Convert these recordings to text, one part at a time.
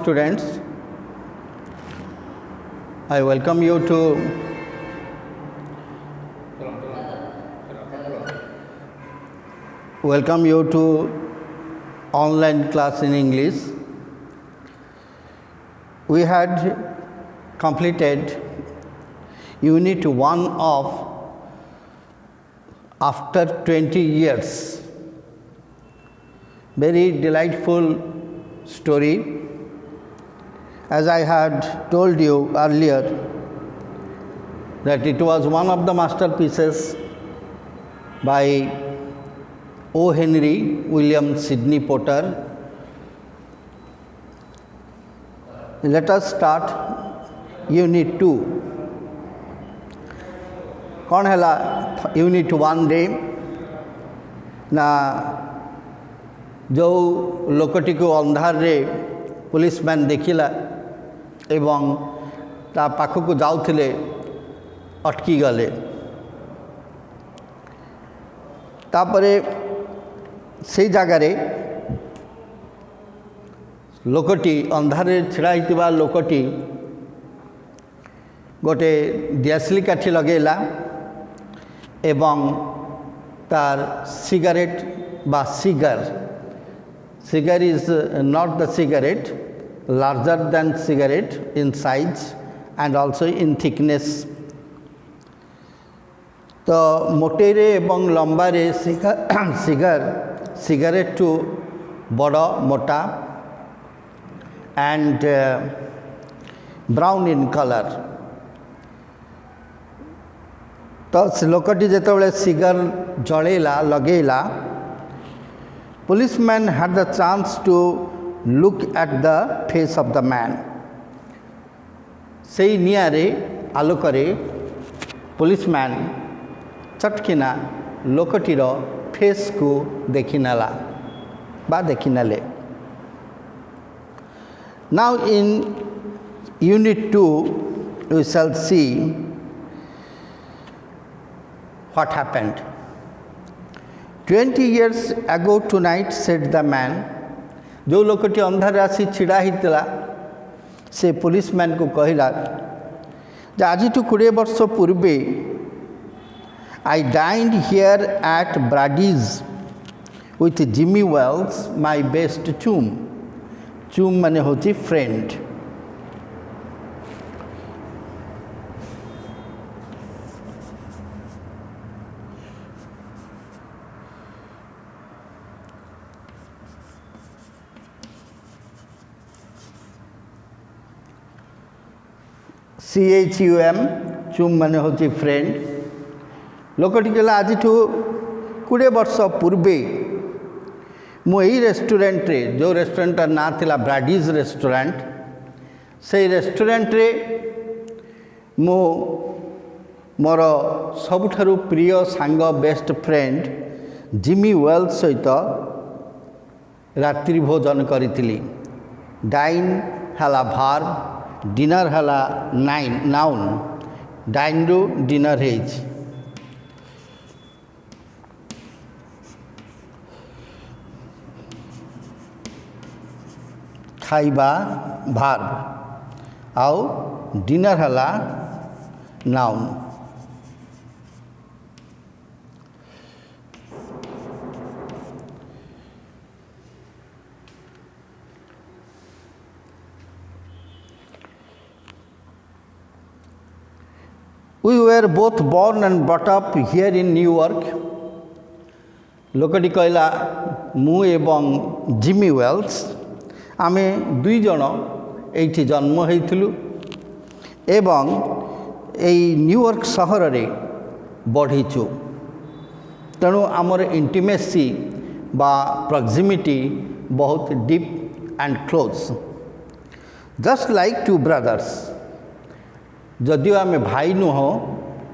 students. I welcome you to online class in English. We had completed Unit 1 of After 20 Years. Very delightful story. As I had told you earlier, that it was one of the masterpieces by O. Henry William Sidney Potter. Let us start Unit 2. कौन है unit 1 रे ना जो लोकटी को अंधार रे policeman देखिला एवं ता पाखक जाउथिले अटकी गले तापरे से जगार लोकटी अंधार छिड़ा होइतिबा लोकटी गोटे दियासली काठी लगेला एवं तार सिगारेट बा cigar is not the cigarette, larger than cigarette in size and also in thickness. तो मोटेरे एवं लंबारे सिगारेट टू बड़ा मोटा and brown in color. तो से लोकटी जेतबेले सिगार जळेला लगेला, policeman had the chance to look at the face of the man. सेई नियारे आलोकरे policeman चटकिना लोकटीर face को देखिनेला बा देखिनेले. Now in Unit 2 we shall see what happened. 20 years ago tonight, said the man. जो लोकटी अंधार आसी छिड़ा हितला से पुलिसमैन को कहला जे आज 20 वर्ष पूर्वे I dined here at Brady's with Jimmy Wells, my best chum. Chum माने होची friend. CHUM चुम माने होची फ्रेंड. लोकटी कहला आज 20 वर्ष पूर्वे मु एई रेस्टोरेंट रे, जो रेस्टोरेंट ना थिला ब्राडीज रेस्टोरेंट, से रेस्टोरेंट रे मु मोर सबुठारु प्रिय सांग बेस्ट फ्रेंड जिमी वेल्स सहित रात्रि भोजन करिथिली. डाइन हला भार्ब, डिनर हला नाउन. डाइन रु डिनर हेज. खाइबा भार्ब आउ डिनर हला noun. We were both born and brought up here in New York. लोकटी कहला मु एवं जिमी वेल्स आमे दुई जन एठी जन्म होइथिलु एवं एई न्यूयॉर्क सहर रे बढ़ीचु. तेणु आमर इंटिमेसी बा प्रॉक्सिमिटी बहुत deep and close. Just like two brothers. जदियो आमे भाई नुह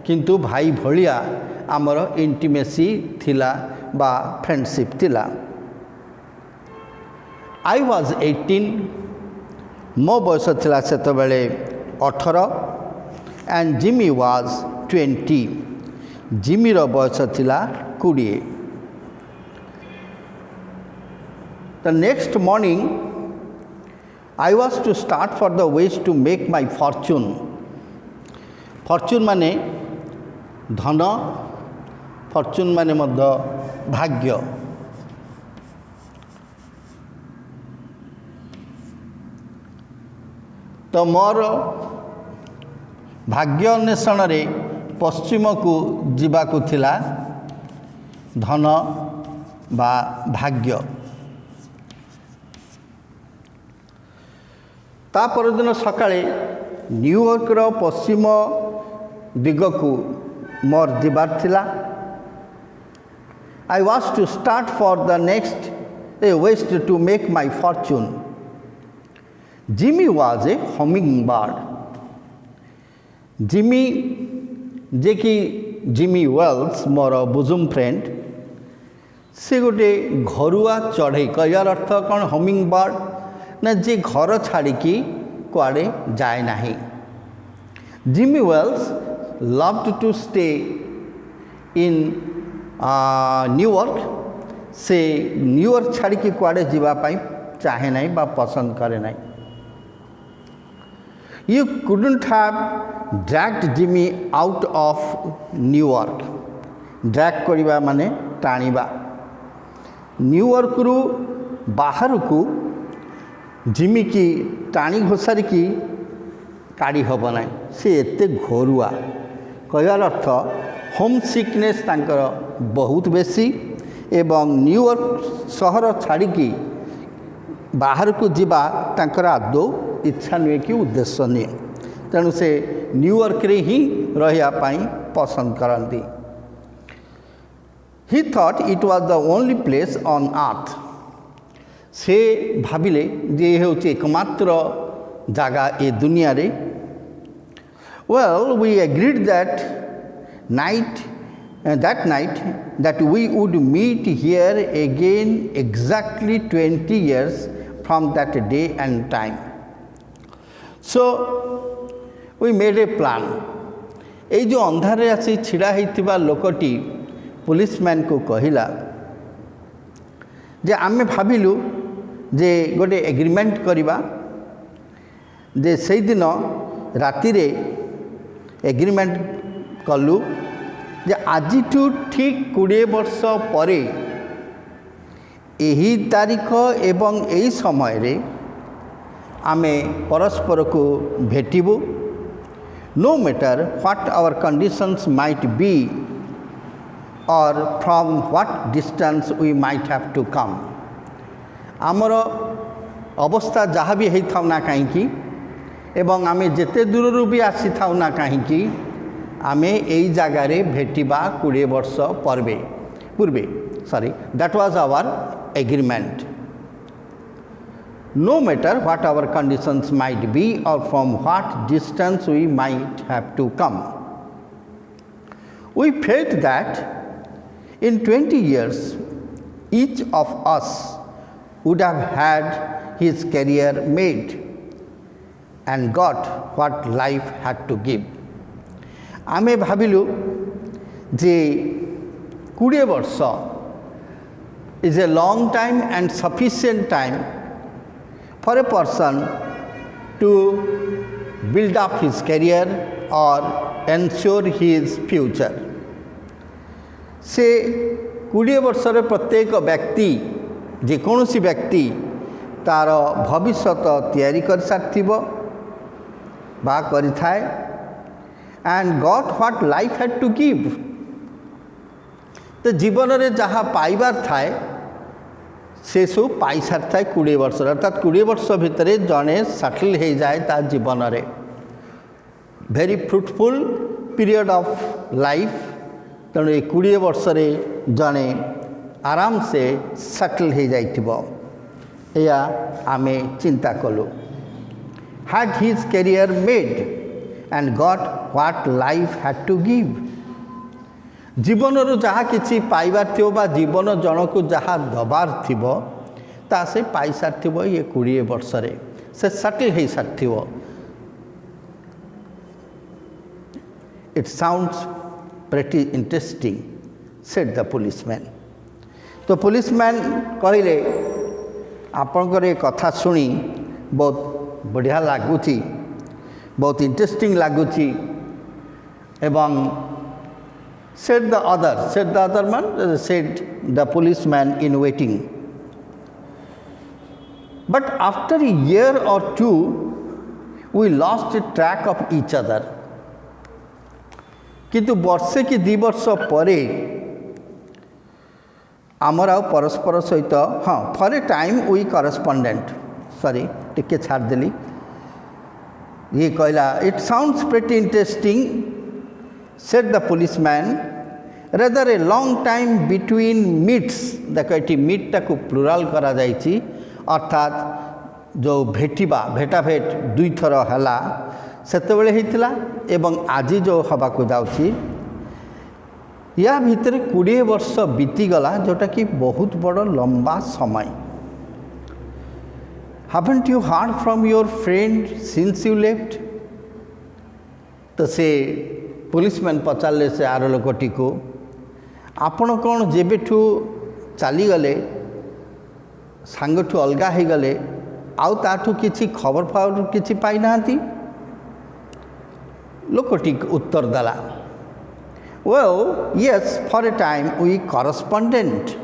किंतु भाई भलिया आमर इंटिमेसी थिला बा फ्रेंडशिप थिला. I was 18. मो बयस थिला सेतो बेले 18 एंड जिमी वाज 20. जिमी रो बयस थिला 20. The next morning I was to start for the west to make my fortune. Fortune माने धन, fortune माने मध्य भाग्य. तो मोर भाग्य अन्वेषण रे पश्चिम को जीवाकु थिला धन बा भाग्य. ता परदिन सकाळे न्यूयॉर्क रो पश्चिम दिगकु मोर जीवार थिला. I was to start for the next west to make my fortune. Jimmy was a hummingbird. Jimmy जे कि जिमी वेल्स मोर बुजुम फ्रेंड से गोटे घरुआ चढ़ई कहर अर्थ कौन हमिंग बर्ड ना जे घर छाड़ी कुआड़े जाए ना. Jimmy Wells loved to stay in New York. से न्यूयॉर्क छाड़ी कुआड़े जीवाई चाहे ना बा पसंद करे ना. You couldn't have dragged Jimmy out of New York. Drag करिबा माने टाणिबा. न्यूयॉर्क रु बाहर को जिमी की टाणी घोषारी की काढ़ी हब ना. से एते घरुआ कहर अर्थ होम सिकनेस तांकर बहुत बेसी एवं न्यूयॉर्क सहर छाड़ी बाहर को जीवा तांकर आदौ इच्छा नुहे कि उद्देश्य नुहे. तेणु से न्यूयॉर्क रे ही रही पसंद करती. He thought it was the only place on earth. से भाविले जे होची एकमात्र जगह ए दुनिया रे. Well we agreed that night that we would meet here again exactly 20 years from that day and time. So we made a plan. ये जो अंधारे आसी छिड़ा होइतिबा लोकटी पुलिसमैन को कहिला जे आमे भाबिलु जे गोटे एग्रीमेंट करिबा जे सेई दिन राति रे एग्रीमेंट कलु जे आजिठू ठीक 20 वर्ष परे यही तारीख एवं यही समय रे आमे परस्पर को भेटिबु. No matter what our conditions might be or from what distance we might have to come. आमर अवस्था जहाँ भी होई थाउ ना कहीं एवं आमे जेते दूर भी आसी थाउ ना कहीं आमे यही जगार भेटिबा 20 वर्ष पूर्वे. Sorry that was our agreement. No matter what our conditions might be or from what distance we might have to come. We felt that in 20 years each of us would have had his career made and got what life had to give. आमे भाविलु जे 20 वर्ष is a long time and sufficient time for a person to build up his career or ensure his future. से 20 वर्ष रे प्रत्येक व्यक्ति जेकोसी व्यक्ति तार भविष्य तैयारी कर साथिबो बा करि थाए and got what life had to give. तो जीवन रे जहाँ पाइबार थाए से सब पाई सारी थाए 20 वर्ष. अर्थात 20 वर्ष भितर जड़े सेटल हो जाए ता जीवन रे. Very fruitful period of life. तेणु ये 20 वर्ष रे जड़े आराम से सेटल हो जाइथिबो या आमे चिंता कलु. had his career made and got what life had to give. जीवन रो जहाँ किसी पाइबार थी बा जीवन जन को जहाँ दबार थी ता से पाई सारी ये 20 वर्ष रे से सेटल हो सारी. It sounds pretty interesting said the policeman. तो पुलिसमैन कहले आपनकर ये कथा सुनी बहुत बढ़िया लगुच बहुत इंटरेस्टिंग लगुच एवं said the other man said the policeman in waiting. But after a year or two we lost track of each other. किंतु वर्षे कि 2 वर्ष परे आमर आ परस्पर सहित हाँ for a time we corresponded सॉरी टिके छाड़ देली ये कहला it sounds pretty interesting said the policeman rather a long time between meets देख ये मीटा को प्लुराल करा जाइछि अर्थात जो भेटिबा भेटा भेट 2 थर हला सेतेबेले हेतिला एवं आज जो हवा को जाउछि या भितर 20 वर्ष बीतीगला जोटा कि बहुत बड़ लंबा समय. Haven't you heard from your friend since you left? तो से पुलिसमैन पचारे से आर लोकटी को आपण कौन जेबेठू चली गले सांगठू अलगा हो गले आउ ताठू किछि खबर फावर किछि पाई नांती. लोकटी उत्तर देला well yes for a time we correspondent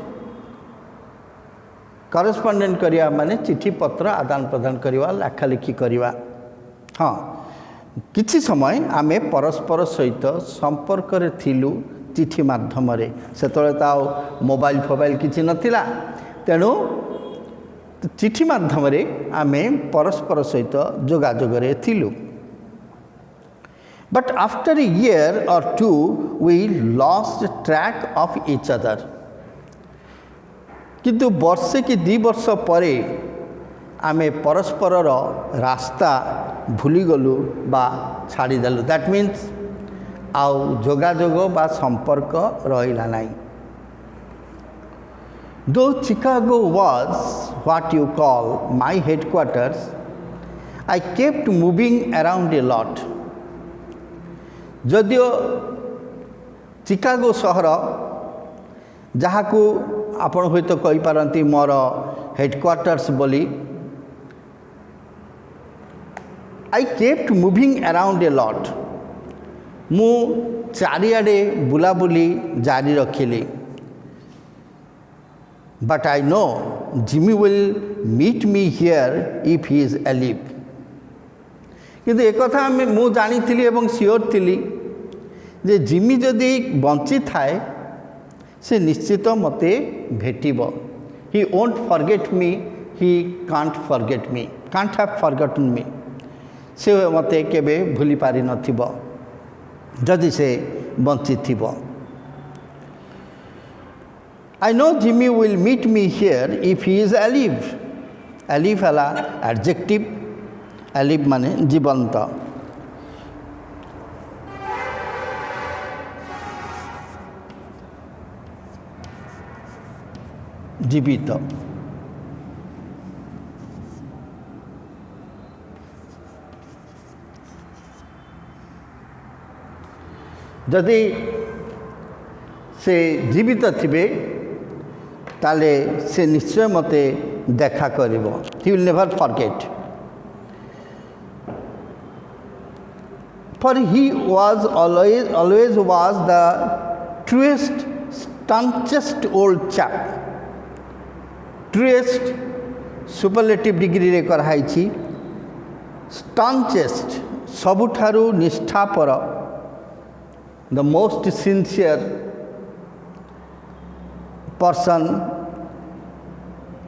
करिया माने चिठी पत्र आदान प्रदान करिवा लेखा लिखि करिवा. हाँ किछि समय आमे परस्पर सहित संपर्क रे थिलु चिठी माध्यम रे सेतले ताओ मोबाइल फोबाइल किछि नथिला तेणु चिठी माध्यम रे आमे परस्पर सहित जोगाजोग रे थिलु. But after a year or two we lost track of each other. किंतु वर्षे कि 2 वर्ष परे आमे परस्पर रास्ता भूली गलु बा छाड़ी देलु. दैट मीन्स आउ जोगाजोग बा संपर्क रहिला नाही. Though Chicago was what you call my headquarters, I kept moving around a lot. जदियो चिकागो सहर जहाँ को आपण हुए तो कही पारंती मोर हेडक्वार्टर्स बोली I kept moving around a lot मु चारिआडे बुलाबुली जारी रखिली. But I know Jimmy will meet me here if he is alive. किंतु एक कथा मु जानी थी एवं सियोर थी जे जिमी जदि बंची थाए से निश्चित मते भेटिबो. He won't forget me he can't forget me can't have forgotten me. से मते केबे भूली पारि नथिबो जदि से बंची थिबो. I know Jimmy will meet me here if he is alive. Alive हला एडजेक्टिव अलिव माने जीवंत. जीवित. जदि से जीवित थिबे ताले से निश्चय मते देखा करिवो. He will never forget. For he was always was the truest, staunchest old chap. Truest superlative degree रे कराई. Staunchest सबुठारु निष्ठापर the most sincere person.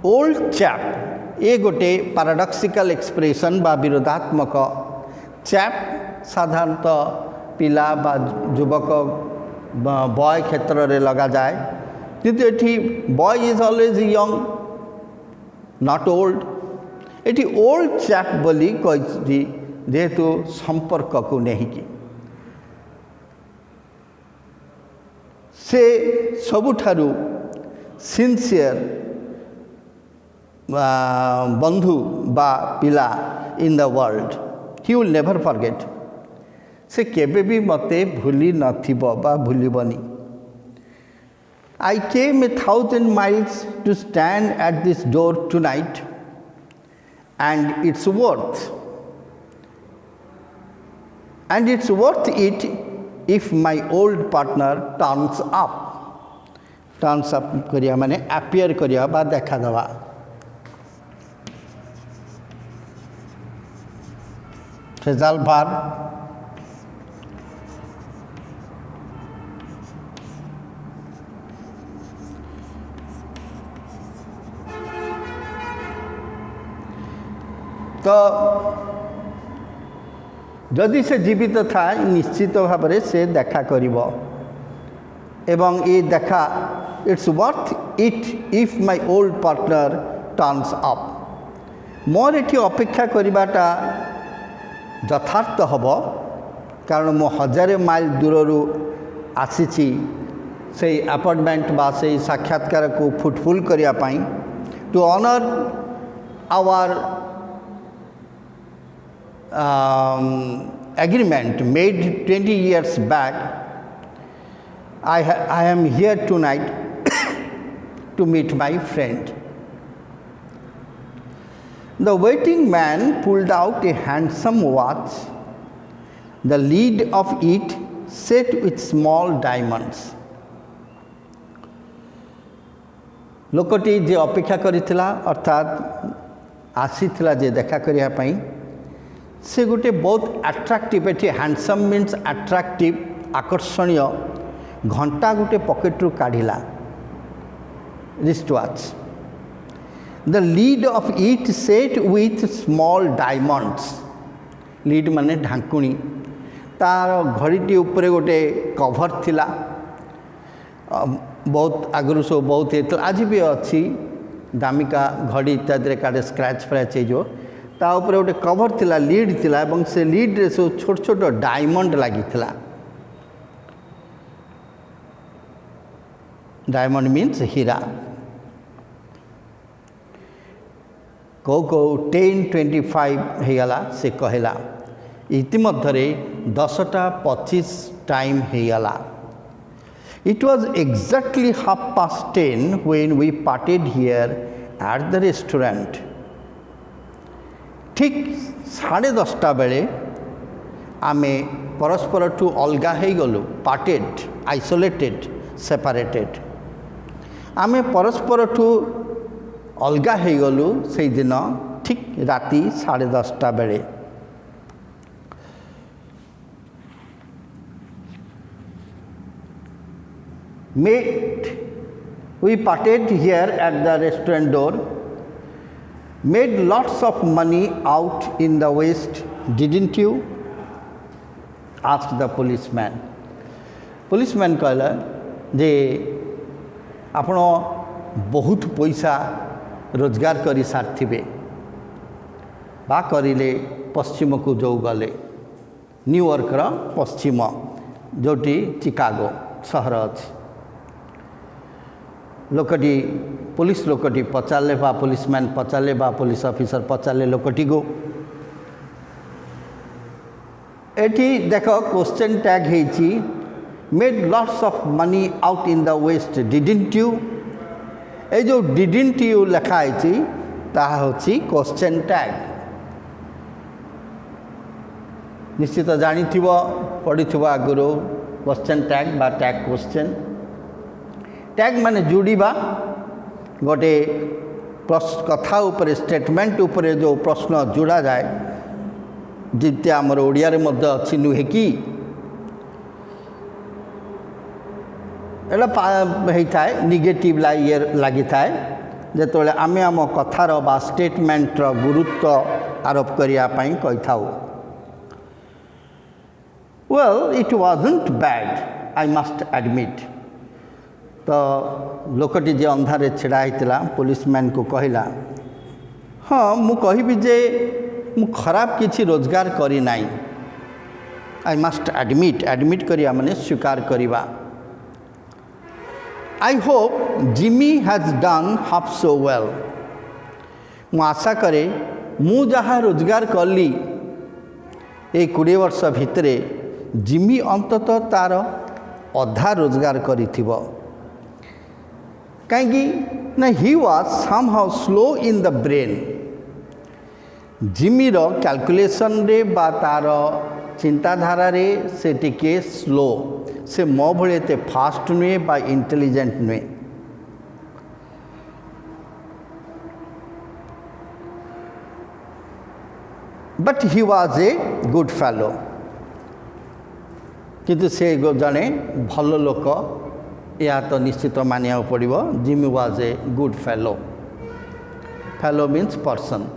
Old chap ये गोटे paradoxical expression बा विरोधात्मक. chap साधारणतः पिला बा युवक बॉय क्षेत्र रे लगा जाए किंतु एठी boy is always young not old. एठी ओल्ड चैप बोली कहि जेहेतु संपर्क को नहीं कि से सबुठारु सिंसियर बंधु बा पिला in the world. He will never forget. से केबे भी मते भूली नथिबो बा भूलिबनी. I came 1,000 miles to stand at this door tonight and it's worth and it's worth it if my old partner turns up करिया माने appear करिया बा देखा दवा फ्रेजल वर्ब तो जदि से जीवित था निश्चित भाव से देखा करिवो एवं ये देखा it's worth it if my old partner turns up more एठी अपेक्षा करिबाटा यथार्थ हबो कारण मो 1000 माइल दूररू आसीची से अपार्टमेंट बा से साक्षात्कार को फुटफुल करिया पाई to honour our agreement made 20 years back. I am here tonight to meet my friend. The waiting man pulled out a handsome watch, the lead of it set with small diamonds. लोकटी जे अपेक्षा करिथिला अर्थात आसीथिला जे देखा करिया पाई से गोटे बहुत attractive एटी handsome means attractive आकर्षणीय घंटा गोटे पॉकेट रू काढ़िला wrist watch the lid of it set with small diamonds lid माने ढांकुणी तार घड़ीटी ऊपर गोटे कवर थिला बहुत आगु सब बहुत तो आज भी अच्छी दामिका घड़ी इत्यादि काड़े स्क्रैच फ्रैच हो ता ऊपर गोटे कवर थिला लीड थिला एवं से लीड रे सब छोट छोट डायमंड लगी थिला डायमंड मीन्स हीरा कौ कौ 10-25 होगला से कहला इतिमध्य 10टा 25 time होगला It was exactly 10:30 when we parted here at the restaurant. ठीक 10:30 बेले आमे परस्पर ठू अलगा हो गलु पार्टेड आइसोलेटेड सेपरेटेड आमे परस्पर ठू अलगा हो गलु से दिन ठीक राति 10:30 बेले we parted here at the restaurant door, made lots of money out in the West, didn't you? Asked the policeman. Policeman कहला जे आपण बहुत पैसा रोजगार करी सारथिबे बा करिले पश्चिम को जो गले न्यूयॉर्क रा पश्चिम जोटी चिकागो शहर अछि लोकटी पुलिस लोकटी पचारे बा पुलिसमैन पचारे बा पुलिस ऑफिसर पचारे लोकटी को एटी देख क्वेश्चन टैग हेची made lots of money out in the west didn't you ए जो डिडंट यू लिखा हेची ताहा होची क्वेश्चन टैग निश्चित जानिथिबो पढिथिबो आगुरो क्वेश्चन टैग बा टैग क्वेश्चन टैग माने जोड़ीबा गोटे कथा उपरे स्टेटमेंट उपरे जो प्रश्न जोड़ा जाए जिते आमर ओडिया रे मध्य अच्छी नुहे कि एटा होता है निगेटिव लगी थाए जो आम आम कथार बा स्टेटमेंटर गुरुत्व आरोप करने कही था well it wasn't bad I must admit तो लोकटी जे अंधारे छिड़ा होता पुलिसमैन को कहला हाँ मु कहबी जे मु खराब किसी रोजगार करी नाई आई मस्ट एडमिट एडमिट करिया माने स्वीकार करिबा I hope Jimmy has done half so well मु आशा करे मु जहाँ रोजगार कली ए 20 वर्ष भितरे जिमी अंततः तार अधा रोजगार करिथिबो कहीं ना he was somehow slow in the brain Jimmy रो कैलकुलेशन रे बा तार चिंताधारा रे से टिके स्लो से मो भले एते फास्ट नुहे बा इंटेलिजेंट नुहे but he was a good fellow किंतु से जड़े भल लोक या तो निश्चित मानिया पड़ो Jimmy was a good fellow fellow means person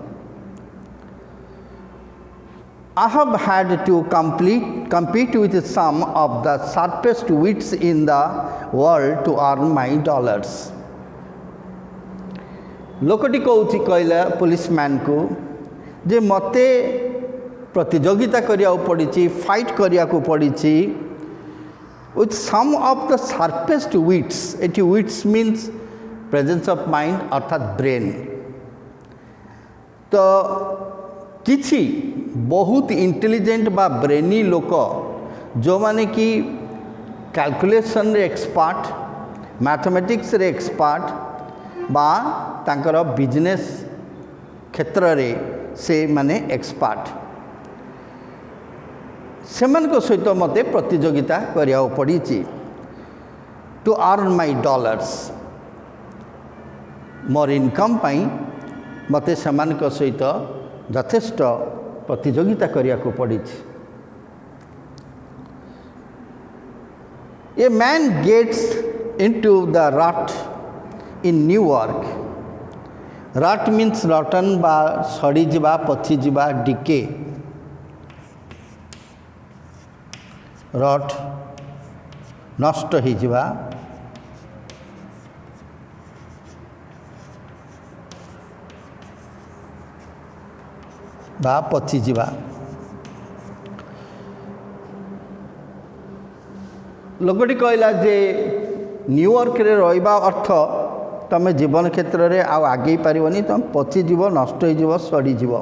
I have had to compete with some of the sharpest wits in the world to earn my dollars. लोकटी कहूँ कहला पुलिसमैन को जे मते प्रतियोगिता करिया पड़ी फाइट करिया को पड़ी with some of the sharpest wits. Eighty wits means presence of mind अर्थात ब्रेन तो किछि बहुत इंटेलिजेंट बा ब्रेनी लोक जो माने कि कैलकुलेशन रे एक्सपर्ट मैथमेटिक्स रे एक्सपर्ट बा तांकर बिजनेस क्षेत्र रे से माने एक्सपर्ट सेमान सहित मते प्रतियोगिता करिया पड़ी टू अर्न माई डॉलर्स मोर इनकम पाई मते सेमान सहित यथेष्ट प्रतियोगिता करिया को पड़ी a man gets into the rut in New York रट मीन्स रटन बा सड़ी जिबा पची जिबा डिके रट नष्ट ही जिबा बा पची जिबा लोकटी कहला जे न्यूयॉर्क रे रहिबा अर्थ तमे जीवन क्षेत्र रे आ आगे पारिबनी तुम पची जीव नष्ट हो जीव सड़ी जीव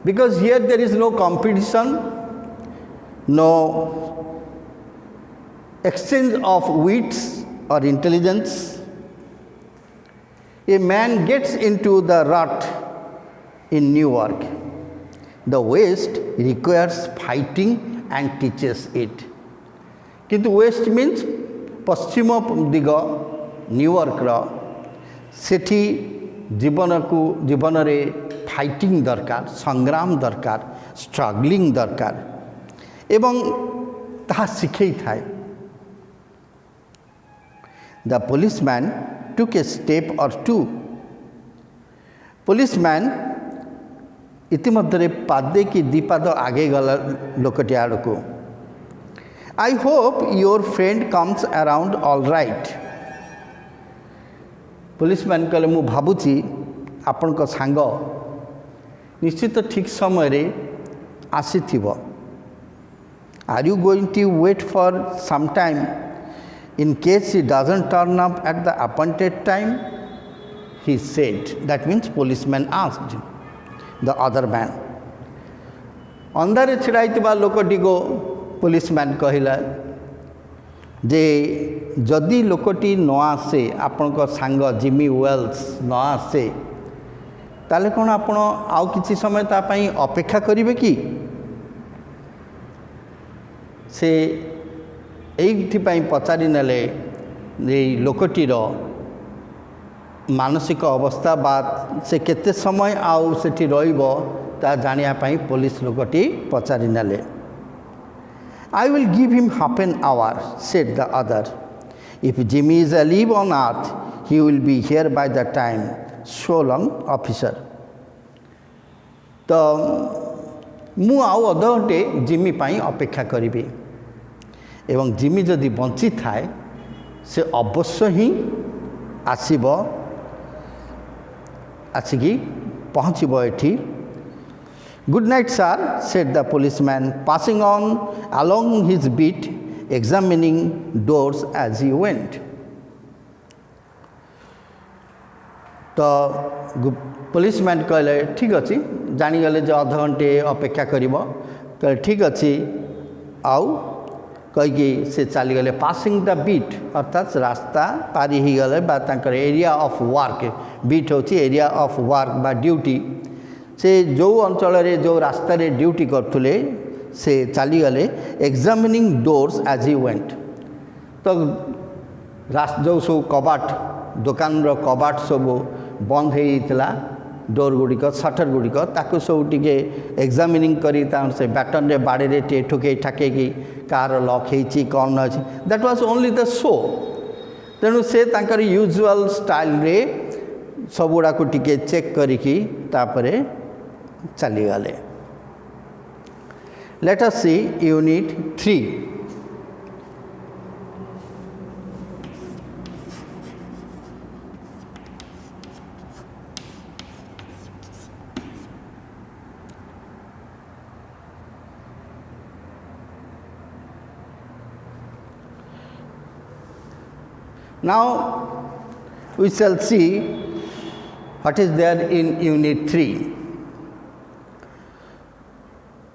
because here there is no competition no exchange of wits or intelligence. A man gets into the rut in Newark. The West requires fighting and teaches it. किंतु वेस्ट मीन्स पश्चिम दिग न्यूयॉर्क सेठी जीवन रे फाइटिंग दरकार संग्राम दरकार struggling दरकार एवं ताहा शिखई थाए. The policeman took a step or two. Policeman इतिमध्य पादे कि दीपाद आगे गला लोकटी आड़ को. I hope your friend comes around all right. Policeman कहले मु भाबुची आपण को सांग निश्चित ठीक समय रे आसीथिबो. Are you going to wait for some time in case he doesn't turn up at the appointed time? He said. That means policeman asked the other man. अंधारे छिड़ाइथिबा लोकटी को पुलिसमैन कहला जे जदि लोकटी न आसे आपण को सांग जिमी वेल्स न आसे ताले कोन आपण आउ किछि समय ता पई अपेक्षा करिवे कि से एइथिपाई पचारि नेले लोकटीर मानसिक अवस्था बा से केते समय आउ सेठी रहिबो ता जानिया पई पुलिस लोकटी पचारि नेले. I will give him half an hour, said the other. If Jimmy is alive on earth, he will be here by the time. So long, officer. तो मु आउ अध घंटे जिमी पाई अपेक्षा करिबी एवं जिमी जदि बंची थाए से अवश्य ही आसीबो आसिकी पहुँचबो एठी. Good night, sir, said the policeman, passing on along his beat, examining doors as he went. तो पुलिसमैन कहले ठीक अच्छी जानीगले जो अध घंटे अपेक्षा करिबो कहले ठीक अच्छी आउ कहीकि से चलीगले पासिंग द बीट अर्थात रास्ता पारी ही गले बा तांकर एरिया ऑफ वर्क बीट होची एरिया ऑफ वर्क बा ड्यूटी से जो अंचल जो रास्तार ड्यूटी करते से चलीगले examining doors as he went. तो जो सब कबाट दुकान कबाट सब बंद होता डोर गुड़िक सटर गुड़िक ताकू सब टे एग्जामिनिंग करी से बैटन रे बाड़ी रे टे ठुके ठाके कार लॉक होती कौन अच्छी that was only the show. तेणु से तांकर यूजुअल स्टाइल रे सबुड़ा को टिके चेक करिकी तापरे चलीगले। Let us see unit 3। Now we shall see what is there in unit 3.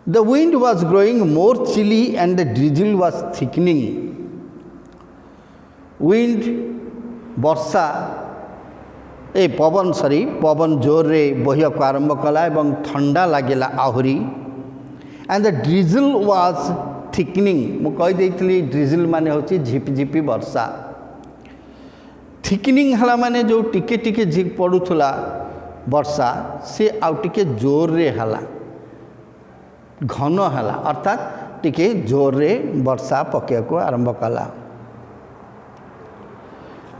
The wind was growing more chilly and the drizzle was thickening. Wind वर्षा पवन जोर रे बहिया को आरंभ कला एवं ठंडा लगेला आहुरी and the drizzle was thickening. मु कहि देइतली ड्रिजल माने होची झिपझिपी वर्षा। थिकनिंग हला माने जो टिके टिके झिक पड़ुथला वर्षा से आउ टिके जोर रे हला घन हला अर्थात टिके जोर रे वर्षा पके को आरंभ कला।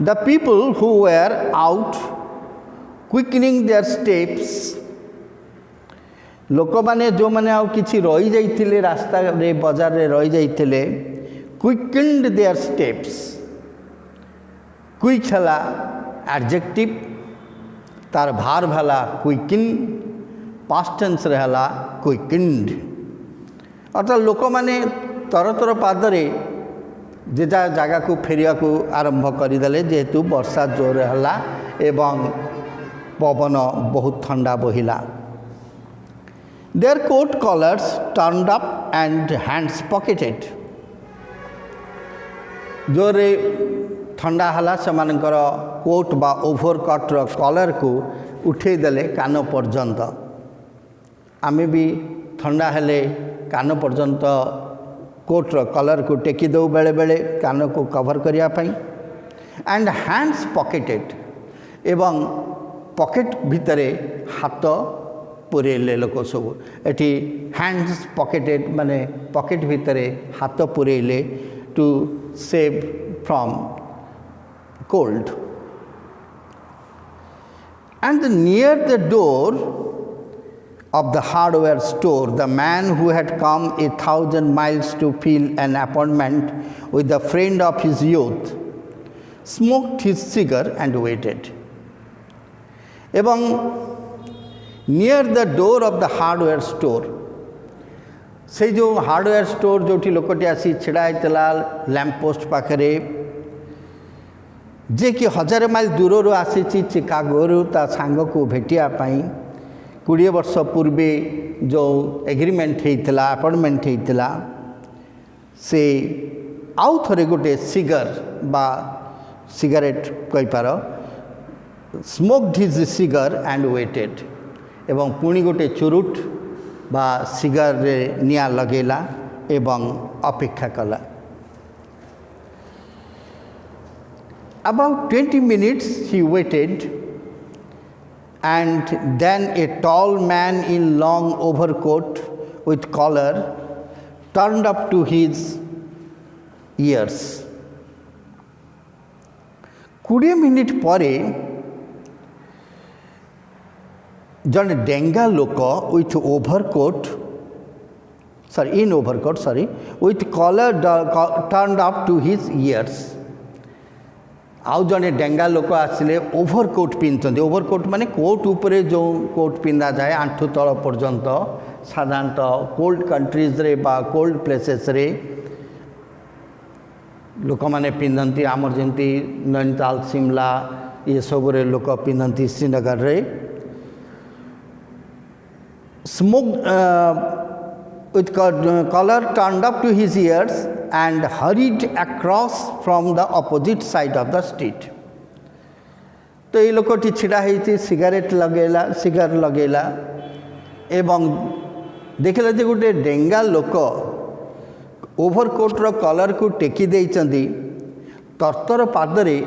The people who were out quickening their steps, लोक माने जो माने आउ किछि रही जाइथिले रास्ता रे बाजार रे रही जाइथिले quickened their steps। क्विक हला एडजेक्टिव तार भार भला क्विकिन पास्ट टेंस रे हला क्विकिंड अर्थात लोक माने तर तर पादरे जेजा जगह को फेरिया को आरंभ करदेले जेहेतु वर्षा जोर हला एवं पवन बहुत ठंडा बहिला। Their coat collars turned up and hands pocketed. जोरे ठंडा हला सेमानकर कोट बा ओभरकोट रो कलर को उठे देले कान पर्यंत। आमे भी ठंडा हेले कान पर्यंत कोट रो कलर को टेकी दो बेले बेले कान को कवर करिया पई। एंड हैंड्स पॉकेटेड एवं पॉकेट भितरे हाथ पुरेले लोक सब। एटी हैंड्स पॉकेटेड माने पॉकेट भितरे हाथ पुरेले to save from cold. And near the door of the hardware store, the man who had come 1,000 miles to fill an appointment with a friend of his youth smoked his cigar and waited. Ebang near the door of the hardware store, से जो hardware store जोटी लोकटी आसी छिड़ा होता lamp post पाखरे जे कि 1000 mile दूर आसी Chicago ता सांग को भेटिया 20 वर्ष पूर्वे जो एग्रीमेंट होता अपॉइंटमेंट होता से आउ थे गोटे सिगर बा सिगारेट कहींपार smoked his cigar and waited एवं पुणी गोटे चुरुट बा सिगार रे निया लगेला एवं अपेक्षा कला। About 20 minutes he waited, and then a tall man in long overcoat with collar turned up to his ears. 20 minute परे जन डेंगा लोक with overcoat in overcoat with collar turned up to his ears. आउ जने डेंगा लोक आसिले overcoat पिंधते। ओभरकोट माने कोट उपरे जो कोट पिंधा जाए आंठू तल पर्यंत साधारणतः कोल्ड कंट्रीज रे बा कोल्ड प्लेसेस रे लोक माने पिंधती। आमर जमी नैनीताल शिमला ये सब रे लोक पिंधती श्रीनगर रे। Smoked with collar turned up to his ears and hurried across from the opposite side of the street. तो ये लोकटी छिड़ा होती सिगारेट लगेला सिगार लगेला एवं देखिले जे गोटे डेंगा लोक ओभरकोटर कलर को टेकी देइचंदी तरतर पादरे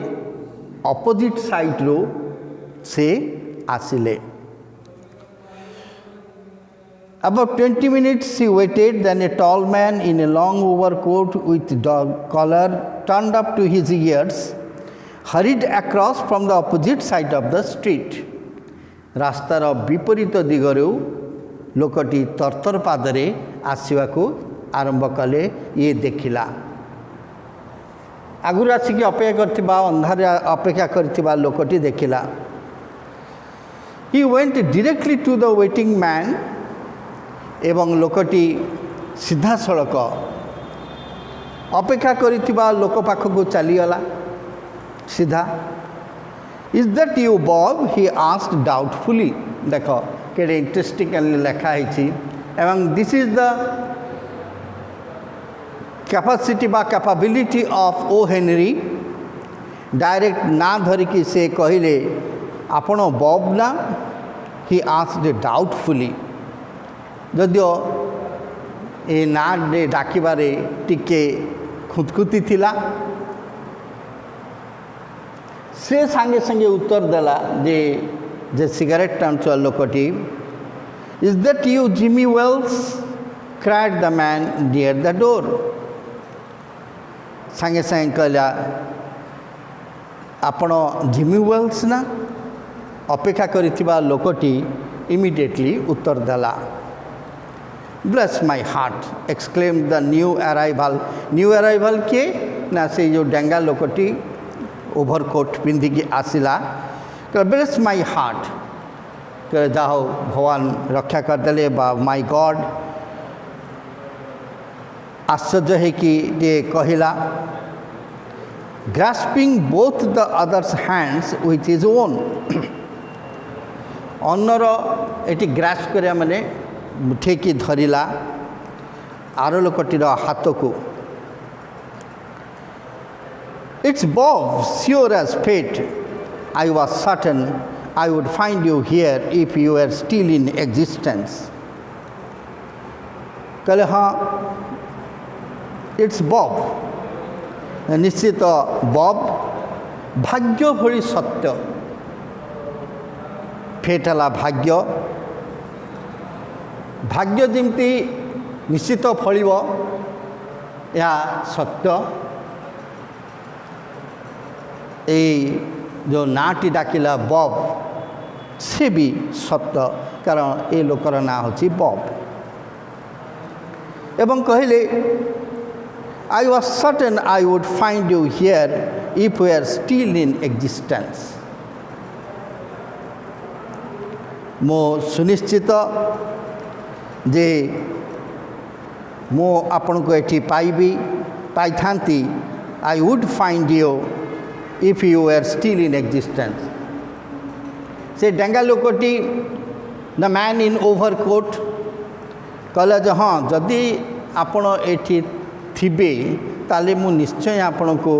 अपोजिट साइड रो से आसिले। About 20 minutes she waited, then a tall man in a long overcoat with dog collar turned up to his ears hurried across from the opposite side of the street. रास्तार विपरीत दिगरु लोकटी तरतर पादरे आसवाकू आरंभ कले। ये देखिला आगुरी आसिक अपेक्षा करथिबा अंधार अपेक्षा करथिबा लोकटी देखिला। He went directly to the waiting man एवं लोकटी सीधा सड़क अपेक्षा करिथिबा लोक पाखक चलीगला सीधा। Is that you Bob he asked doubtfully. देख के इंटरेस्टिंग लिखाई एवं दिस इज द कैपेसिटी बा capability of O Henry. Direct ना धरिकी से कहले आपण बॉब ना। ही आस्क्ड डाउटफुली जदियो ए ना डाकिबारे टिके खुदकुती थिला। से संगे संगे उत्तर देला जे सिगरेट टाणुआ लोकटी। Is that you Jimmy Wells cried the man near the door. संगे संगे कहला आपण जिमी वेल्स ना। अपेक्षा करिथिबा लोकटी इमिडिएटली उत्तर देला। Bless my heart, exclaimed the new arrival. New arrival के ना से जो डेंगा लोकटी ओवरकोट पिंधिकी आसिला। ब्लेस माय हार्ट कह जाओ भगवान रक्षा करदेले बा माय गॉड। आश्चर्य है कि ये कहला grasping both the others hands with his own. अन्नर एटी ग्रास्प करिया माने मुठेकी धरिला आर लोकटीर हाथ को। It's Bob sure as fate. I was certain I would find you here if you are still in existence. कहले हाँ इट्स बॉब। निश्चित बॉब भाग्य भली सत्य। फेट है भाग्य। भाग्य जमती निश्चित फलिब या सत्य। ए जो नाटी डाकिला बॉब से भी सत्य कारण ए लोकर ना होची बॉब। एवं कहले I was certain I would find you here if we are still in existence. मो सुनिश्चित जे मो आपण को एठी पाइबी पाई थांती। I would find you if you are still in existence. से डेंगा लोकटी द मैन इन ओवरकोट कहला जे हाँ जदि आपण एठी थिबे ताले मु निश्चय आपण को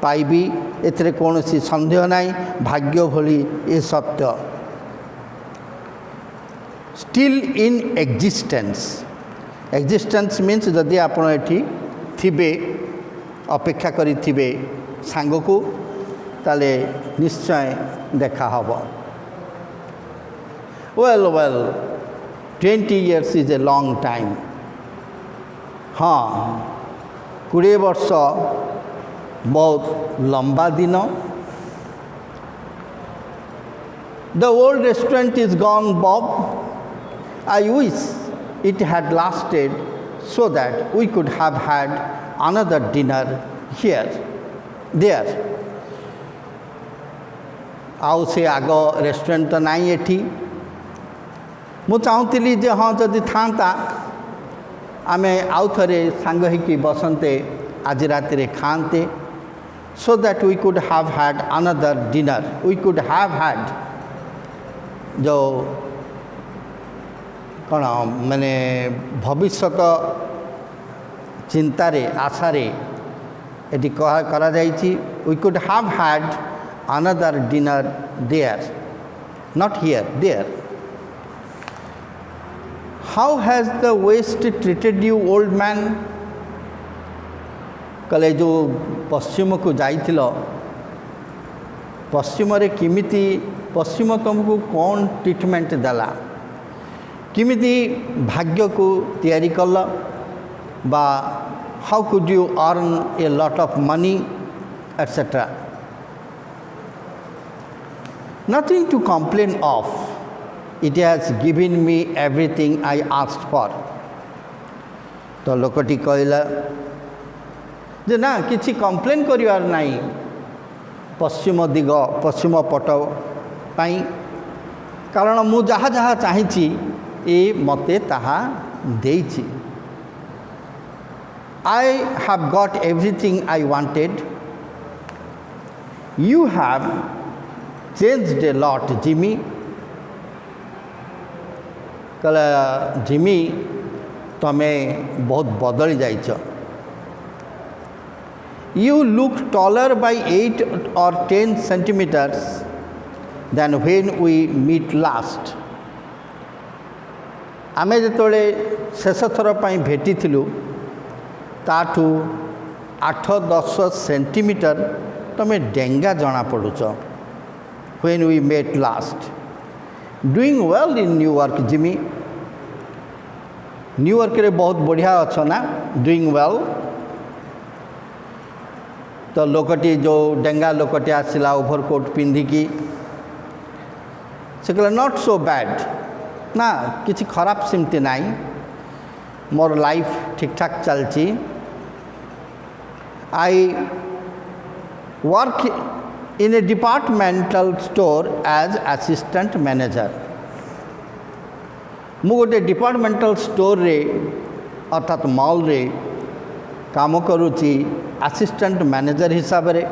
पाइबी। एथरे कोनोसी संदेह नाही। भाग्य भली ए सत्य। Still in existence. Existence means जदि आपण एठी थिबे अपेक्षा करी थिबे सांग को ताले निश्चय देखा हबो। Well well 20 years is a long time. हाँ 20 वर्ष बहुत लंबा दिन। The old restaurant is gone Bob. I wish it had lasted so that we could have had another dinner here, there. आउ से आग रेस्टोरेंट तो नहीं एठी। मु चाहूली जे हाँ जदि था आमे आउ थरे सांग होइकी बसंते आज रात रे खाते। so that we could have had another dinner. We could have had जो कौन माने भविष्यत चिंतारे आशारे एटी करा जाइछि we could have had another dinner there, not here, there. How has the West treated you old man कहले जो पश्चिम को जाइथिल पश्चिम रे किमिति पश्चिम तुमको कौन ट्रीटमेंट देला किमिति भाग्य को तैयारी कल बा how could you earn a lot of money etcetera nothing to complain of it has given me everything I asked for तो लोकटी कहला जे ना किसी कंप्लेन करिवार नहीं पश्चिम दिग पश्चिम पट पाई कारण मु जहाँ जहाँ चाहिए ये मते ताहा देइछि I have got everything I wanted you have changed a lot Jimmy कहला जिमी तमें बहुत बदली जाइछ You look taller by 8 or 10 centimeters than when we meet last. आमे जेतोले शेष थर पाई भेटी थिलु ताठू 8-10 सेंटीमीटर तमे डेंगा जना पड़ुच when we met last. Doing well in New York Jimmy New York रे बहुत बढ़िया अच्छा ना doing well तो लोकटी जो डेंगा लोकटी आसला ओभरकोट पिंधिकी से कहला नॉट सो बैड ना किसी खराब सिमती नाई मोर लाइफ ठीक ठाक चलची I work in a departmental store as assistant manager मु गोटे डिपार्टमेंटल स्टोर रे अर्थात मॉल रे काम करुची असिस्टेंट मैनेजर हिसाब रे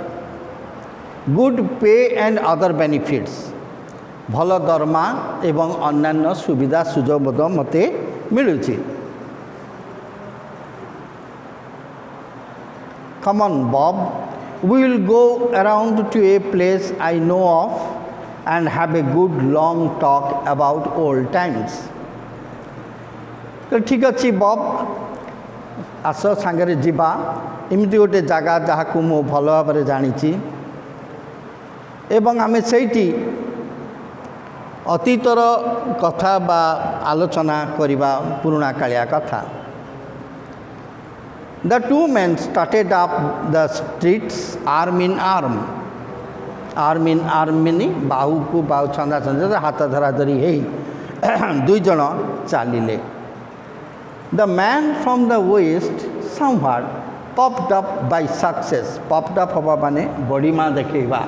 गुड पे एंड अदर बेनिफिट्स भल दरमा एवं अन्यान्य सुविधा सुजोग मते मिलुची come on Bob we will go around to a place I know of and have a good long talk about old times तो ठीक अच्छी बॉब आस सांगरे जीवा एमती गोटे जगह जहाँ को मु भल भाव जानी एवं आमे सेठी अतीतर कथा बा आलोचना करवा पुराणा कालिया कथा the two main started up the streets arm in arm मीनी बाहू को बाहू छंदा छंदा हाथ धरा धरी है दुई जन चलिले The man from the west somewhat popped up by success. Popped up हवा माने बॉडी माँ देखेगा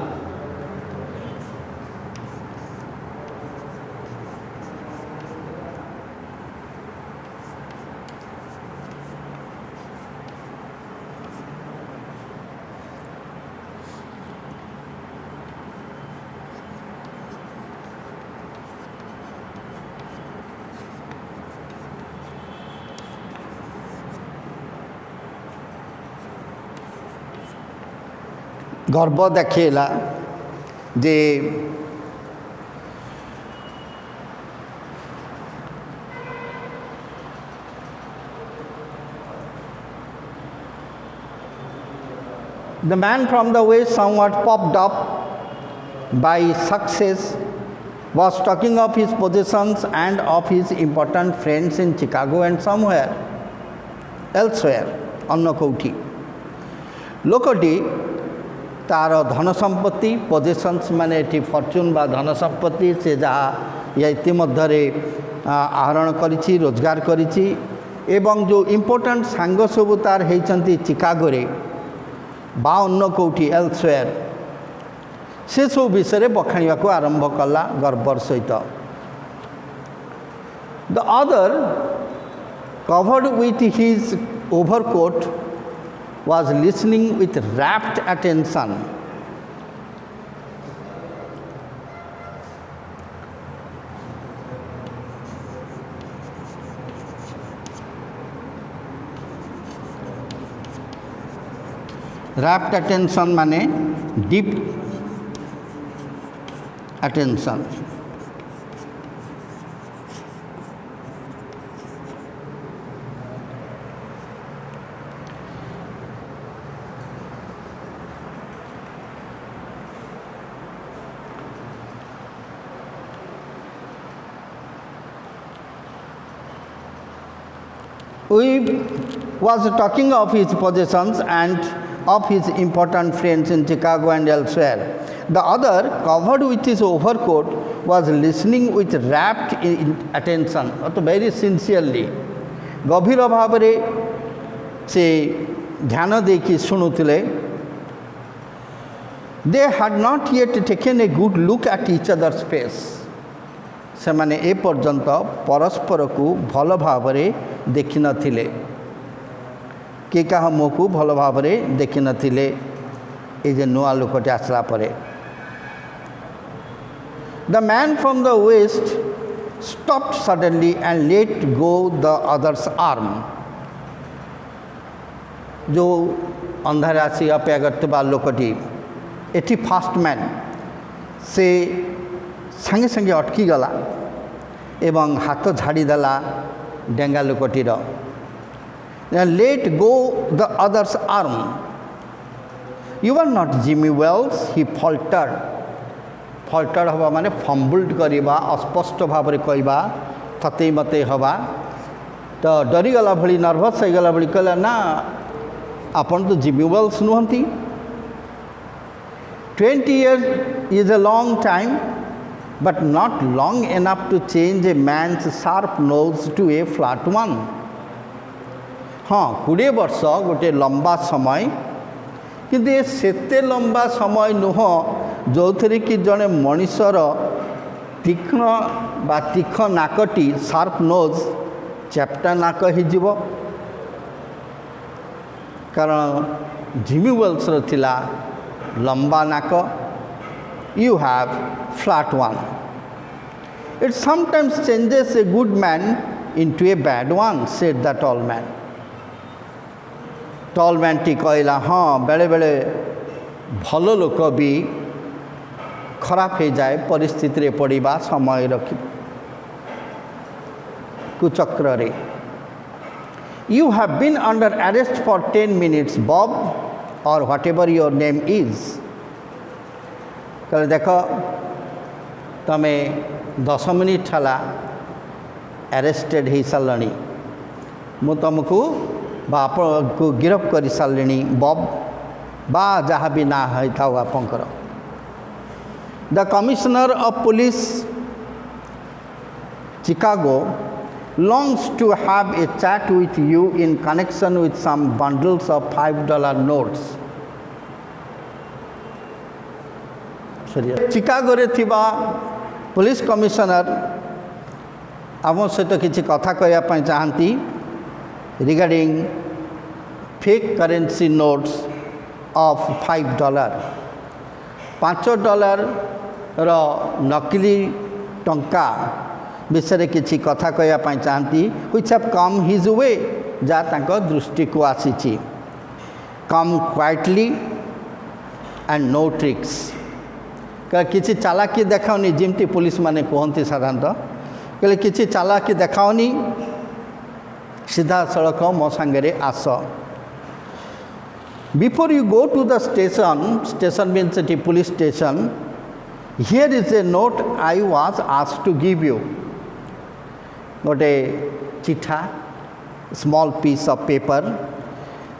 गर्व देखेला जे the man from the west somewhat popped up by success was talking of his possessions and of his important friends in Chicago and somewhere elsewhere अन्य कौटी लोकटी तार धन संपत्ति पोजिशंस माने एटी फॉर्च्यून बा धन संपत्ति से जहाँ या इतिमध्य आहरण करिछि रोजगार करिछि एवं जो इम्पोर्टेंट सांग सब तार होती चिकागो रे बा अन्य कौटी एल्सवेयर से सब विषय बखाणिया को आरंभ कला गर्वर सहित the other covered with his overcoat was listening with rapt attention. Rapt attention माने deep attention. We was talking of his possessions and of his important friends in Chicago and elsewhere. The other, covered with his overcoat, was listening with rapt attention, very sincerely. गभीर भाव से ध्यान देकी शुणुले. They had not yet taken a good look at each other's face. से माने ए पर्यंत परस्पर को भल भाव देखि नथिले. के क्या मुँह को भल भाव देखि नथिले. ए जे नुआ लोकटे आसला परे. The man from the west stopped suddenly and let go the other's arm. जो अंधार आसी अपेक्षा करते लोकटी एटी फास्ट मैन से संगे संगे अटकी गला एवं हाथ झाड़ी देला डेंगा लोकटीर. Let go the other's arm. You are not Jimmy Wells he faltered. Faltered हवा माने फम्बल्ड करवा अस्पष्ट भाव में कहवा थते मते हवा. तो डरीगला भली नर्भस होगला भली कहला ना आपन तो Jimmy Wales नुहंती. 20 years is a long time, but not long enough to change a man's sharp nose to a flat one. हाँ 20 वर्ष गोटे लंबा समय किंतु ये सेते लंबा समय नुह जो थे कि जड़े मनीषर तीक्ष्ण बा तीक्ष्ण नाकटी शार्प नोज चैप्टा नाक हो. कारण जिमी वेल्स थिला लंबा नाक. You have flat one. It sometimes changes a good man into a bad one, said the tall man. Tall man T कहला हाँ बेले बेले भल लोक भी खराब हो जाए परिस्थिति रे पड़वा समय रखी कुचक्र रे. You have been under arrest for 10 minutes Bob or whatever your name is. कल देख तमें 10 मिनिट है अरेस्टेड हो सारे मु तुमको आपको गिरफ्त कर सारे बॉब बा जहाँ भी ना होता आपंकर. The commissioner of police Chicago longs to have a chat with you in connection with some bundles of $5 notes. Chicago रे थिबा पुलिस कमिश्नर आम सहित किसी कथा कहवाई चाहती regarding fake currency notes of $5. $5 नकली टंका विषय किसी कथा कहवाई चाहती which have come his way जा तांको दृष्टि को आसी. come quietly and no tricks. किसी चालाकी देखाओनी जमती पुलिस माने कहती साधारणतः कहले किसी चालाकी देखाओनी सीधा सड़क मो सांगे आस. Before you go to the station, station means एटी police station, here is a note I was asked to give you. गोटे चिठा स्मॉल पीस ऑफ पेपर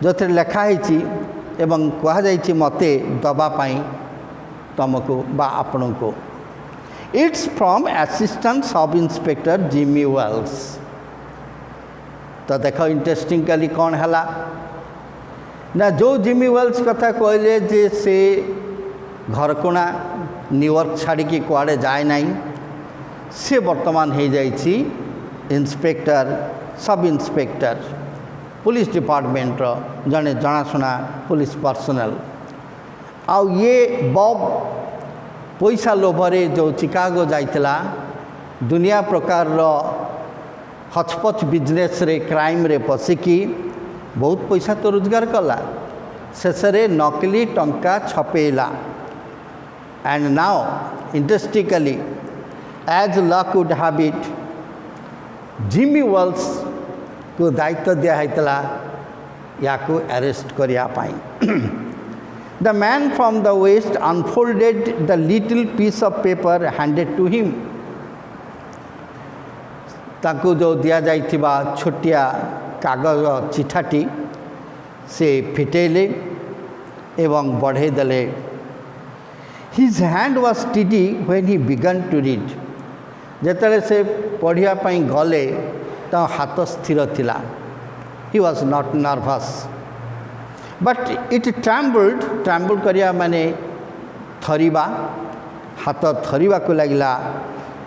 जो थे लिखाई एवं कहुई मते दवापाई तुमको बा आपण को. It's from assistant sub inspector Jimmy Wells. तो देख इंटरेस्टिंगली कौन है ना जो जिमी वेल्स कथा कहले जे से घर कोना न्यूयॉर्क छाड़ी कुआड़े जाए ना से वर्तमान हो जाइए inspector sub inspector police department जड़े जनाशुना पुलिस पर्सनल. आउ ये बॉब पैसा लोभरे जो चिकागो जाइतिला दुनिया प्रकार हचपच बिजनेस रे क्राइम रे पशिकी बहुत पैसा तो रोजगार कला. शेष नकली टंका छपेला. And now interestingly as luck would have it Jimmy Wells को दायित्व दिया या को अरेस्ट करने. The man from the west unfolded the little piece of paper handed to him. ताकू जो दिया जाइथिबा छोटिया कागज चिठाटी से फिटेले एवं बढ़े देले। His hand was steady when he began to read. जेतले से पढ़िया पई गले ता हाथ स्थिर थिला। He was not nervous, but it trembled. Trembled करिया माने थरीबा, हाथ थरीबा को लगिला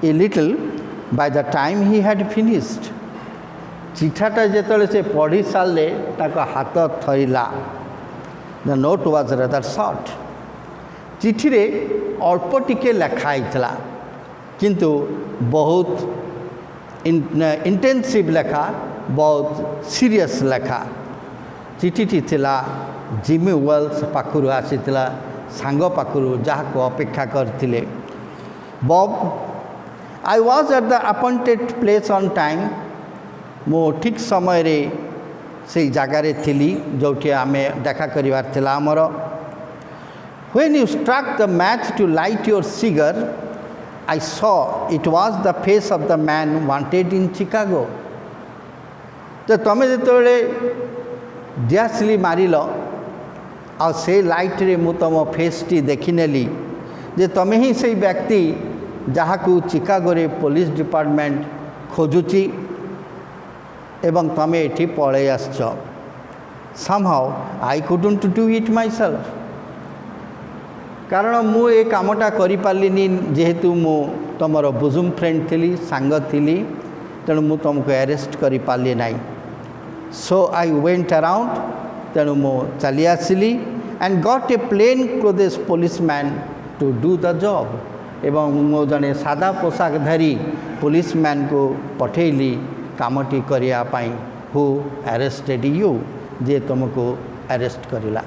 a little by the time he had finished. चिठाटा जेतले से पढ़ी साले ताको हाथ थरीला। The note was rather short. चिठी रे अल्प टिके लिखाई थिला किंतु बहुत इंटेंसिव लेखा, बहुत सीरियस लेखा। चिठीटी थिला जिमी वेल्स पाखुरु आसीथिला, सांग पाखुरु जहाँ को अपेक्षा करथिले। Bob, I was at the appointed place on time. मो ठीक समय रे से जगार थी जोठी आमे देखा करिवार थिला हमर। When you struck the match to light your cigar, I saw it was the face of the man wanted in Chicago. तो तमें जेतोले दियासली मारिल आ से लाइट रे मु तम फेस टी देखिनेली जे तमें ही से व्यक्ति जहाँ को चिकागो रे पुलिस डिपार्टमेंट खोजुची एवं तमें एठी पळे आसछ। Somehow I couldn't do it myself. कारण मु ए कामटा करि पालिनी जेहेतु मु तमरो बुजुम फ्रेंड थिली, सांग थिली, तेणु मु तुमको अरेस्ट करि पाली नाही। सो आई वेंट अराउंड, तेणु मु चली आसिली and got a plain clothes policeman to do the job. एवं मो जने सादा पोशाक धरी पुलिसमैन को पठेली कामटी करिया पाई। हु अरेस्टेड यू, जे तुमको अरेस्ट करिला।